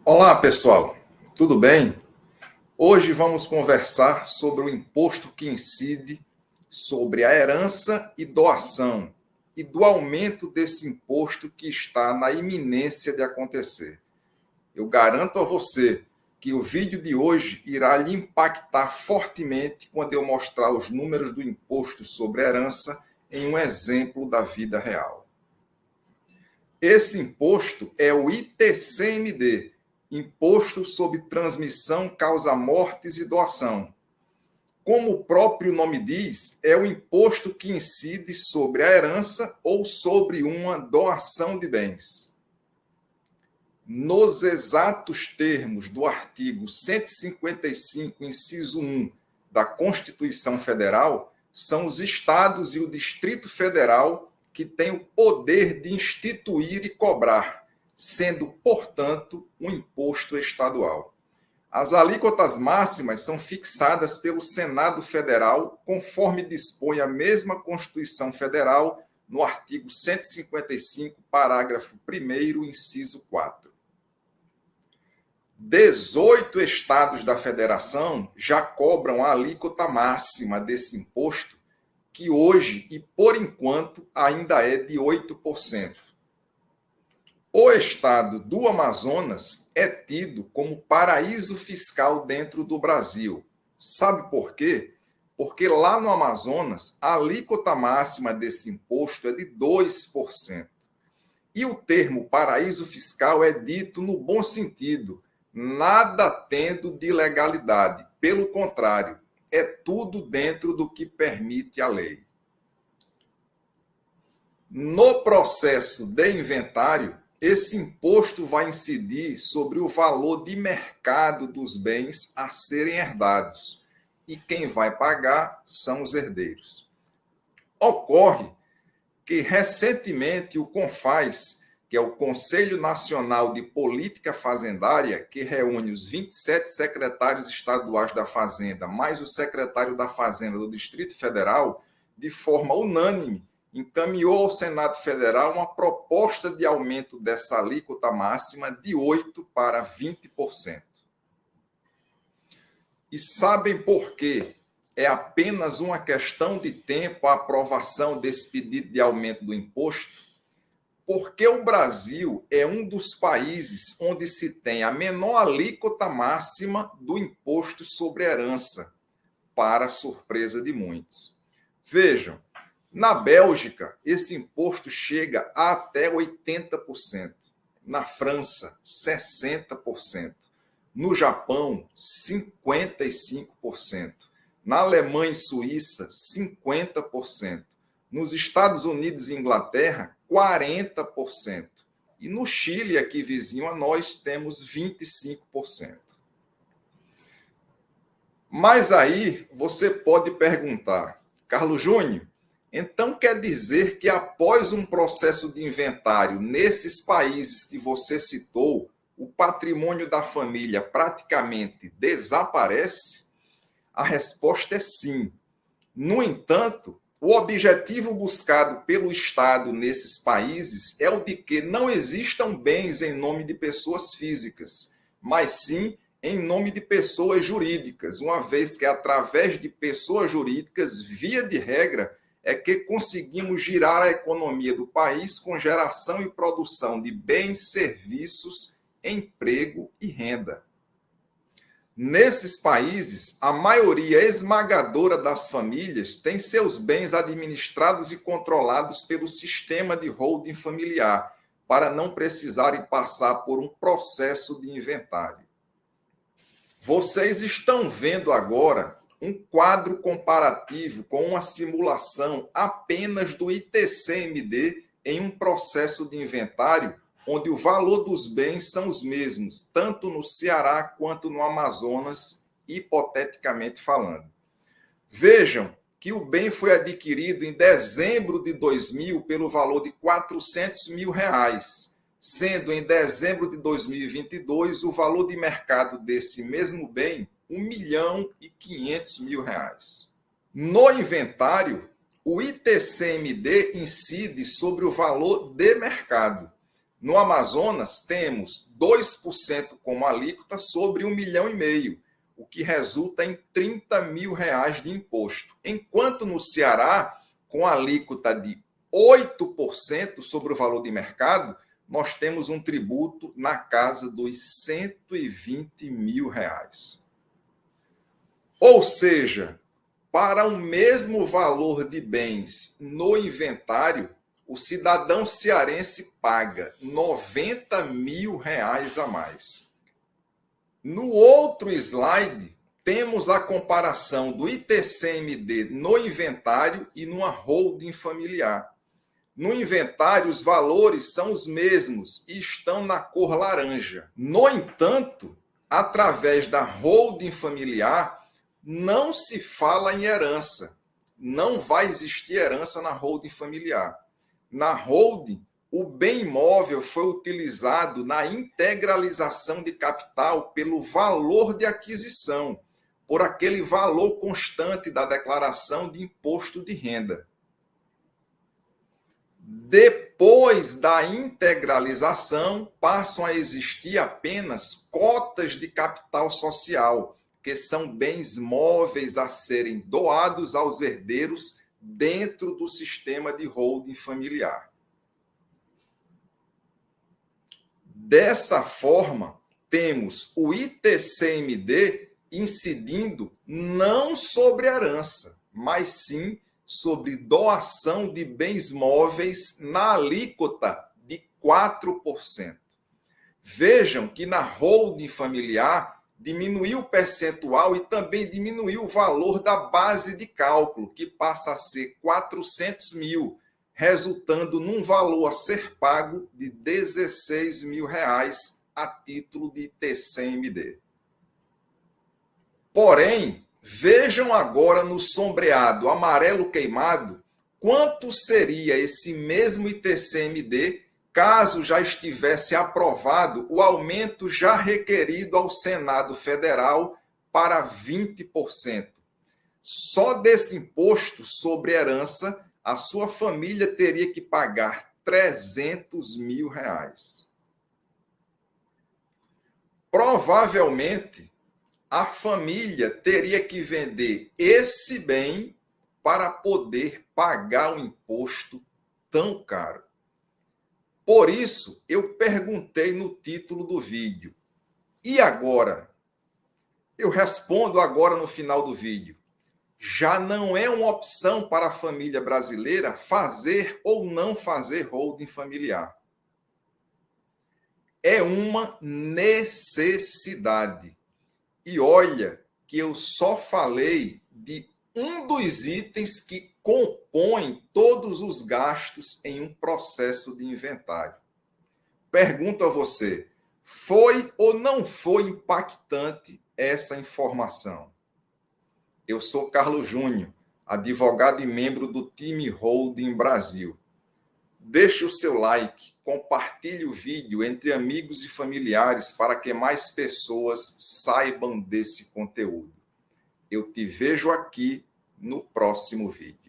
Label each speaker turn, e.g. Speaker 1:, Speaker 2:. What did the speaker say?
Speaker 1: Olá, pessoal. Tudo bem? Hoje vamos conversar sobre o imposto que incide sobre a herança e doação e do aumento desse imposto que está na iminência de acontecer. Eu garanto a você que o vídeo de hoje irá lhe impactar fortemente quando eu mostrar os números do imposto sobre a herança em um exemplo da vida real. Esse imposto é o ITCMD, Imposto sobre Transmissão, Causa Mortes e Doação. Como o próprio nome diz, é o imposto que incide sobre a herança ou sobre uma doação de bens. Nos exatos termos do artigo 155, inciso 1 da Constituição Federal, são os estados e o Distrito Federal que têm o poder de instituir e cobrar, sendo, portanto, um imposto estadual. As alíquotas máximas são fixadas pelo Senado Federal, conforme dispõe a mesma Constituição Federal, no artigo 155, parágrafo 1º, inciso 4. 18 estados da federação já cobram a alíquota máxima desse imposto, que hoje e por enquanto ainda é de 8%. O estado do Amazonas é tido como paraíso fiscal dentro do Brasil. Sabe por quê? Porque lá no Amazonas a alíquota máxima desse imposto é de 2%. E o termo paraíso fiscal é dito no bom sentido, nada tendo de ilegalidade. Pelo contrário, é tudo dentro do que permite a lei. No processo de inventário, esse imposto vai incidir sobre o valor de mercado dos bens a serem herdados, e quem vai pagar são os herdeiros. Ocorre que recentemente o CONFAZ, que é o Conselho Nacional de Política Fazendária, que reúne os 27 secretários estaduais da Fazenda, mais o secretário da Fazenda do Distrito Federal, de forma unânime, encaminhou ao Senado Federal uma proposta de aumento dessa alíquota máxima de 8% para 20%. E sabem por quê? É apenas uma questão de tempo a aprovação desse pedido de aumento do imposto? Porque o Brasil é um dos países onde se tem a menor alíquota máxima do imposto sobre herança, para surpresa de muitos. Vejam, na Bélgica, esse imposto chega a até 80%. Na França, 60%. No Japão, 55%. Na Alemanha e Suíça, 50%. Nos Estados Unidos e Inglaterra, 40%. E no Chile, aqui vizinho a nós, temos 25%. Mas aí você pode perguntar, Carlos Júnior, então quer dizer que após um processo de inventário nesses países que você citou, o patrimônio da família praticamente desaparece? A resposta é sim. No entanto, o objetivo buscado pelo Estado nesses países é o de que não existam bens em nome de pessoas físicas, mas sim em nome de pessoas jurídicas, uma vez que através de pessoas jurídicas, via de regra, é que conseguimos girar a economia do país com geração e produção de bens, serviços, emprego e renda. Nesses países, a maioria esmagadora das famílias tem seus bens administrados e controlados pelo sistema de holding familiar, para não precisarem passar por um processo de inventário. Vocês estão vendo agora um quadro comparativo com uma simulação apenas do ITCMD em um processo de inventário, onde o valor dos bens são os mesmos, tanto no Ceará quanto no Amazonas, hipoteticamente falando. Vejam que o bem foi adquirido em dezembro de 2000 pelo valor de R$ 400 mil, sendo em dezembro de 2022 o valor de mercado desse mesmo bem R$ 1.500.000. No inventário, o ITCMD incide sobre o valor de mercado. No Amazonas, temos 2% como alíquota sobre 1,5 milhão, o que resulta em R$30 mil de imposto. Enquanto no Ceará, com alíquota de 8% sobre o valor de mercado, nós temos um tributo na casa dos R$120 mil. Ou seja, para o mesmo valor de bens no inventário, o cidadão cearense paga R$90 mil a mais. No outro slide, temos a comparação do ITCMD no inventário e numa holding familiar. No inventário, os valores são os mesmos e estão na cor laranja. No entanto, através da holding familiar, não se fala em herança. Não vai existir herança na holding familiar. Na holding, o bem imóvel foi utilizado na integralização de capital pelo valor de aquisição, por aquele valor constante da declaração de imposto de renda. Depois da integralização, passam a existir apenas cotas de capital social, que são bens móveis a serem doados aos herdeiros dentro do sistema de holding familiar. Dessa forma, temos o ITCMD incidindo não sobre herança, mas sim sobre doação de bens móveis na alíquota de 4%. Vejam que na holding familiar diminuiu o percentual e também diminuiu o valor da base de cálculo, que passa a ser 400 mil, resultando num valor a ser pago de R$16 mil a título de ITCMD. Porém, vejam agora no sombreado amarelo queimado quanto seria esse mesmo ITCMD caso já estivesse aprovado o aumento já requerido ao Senado Federal para 20%. Só desse imposto sobre herança, a sua família teria que pagar R$300 mil. Provavelmente, a família teria que vender esse bem para poder pagar um imposto tão caro. Por isso, eu perguntei no título do vídeo. E agora? Eu respondo agora no final do vídeo. Já não é uma opção para a família brasileira fazer ou não fazer holding familiar. É uma necessidade. E olha que eu só falei de um dos itens que compõem todos os gastos em um processo de inventário. Pergunto a você, foi ou não foi impactante essa informação? Eu sou Carlos Júnior, advogado e membro do time Holding Brasil. Deixe o seu like, compartilhe o vídeo entre amigos e familiares para que mais pessoas saibam desse conteúdo. Eu te vejo aqui no próximo vídeo.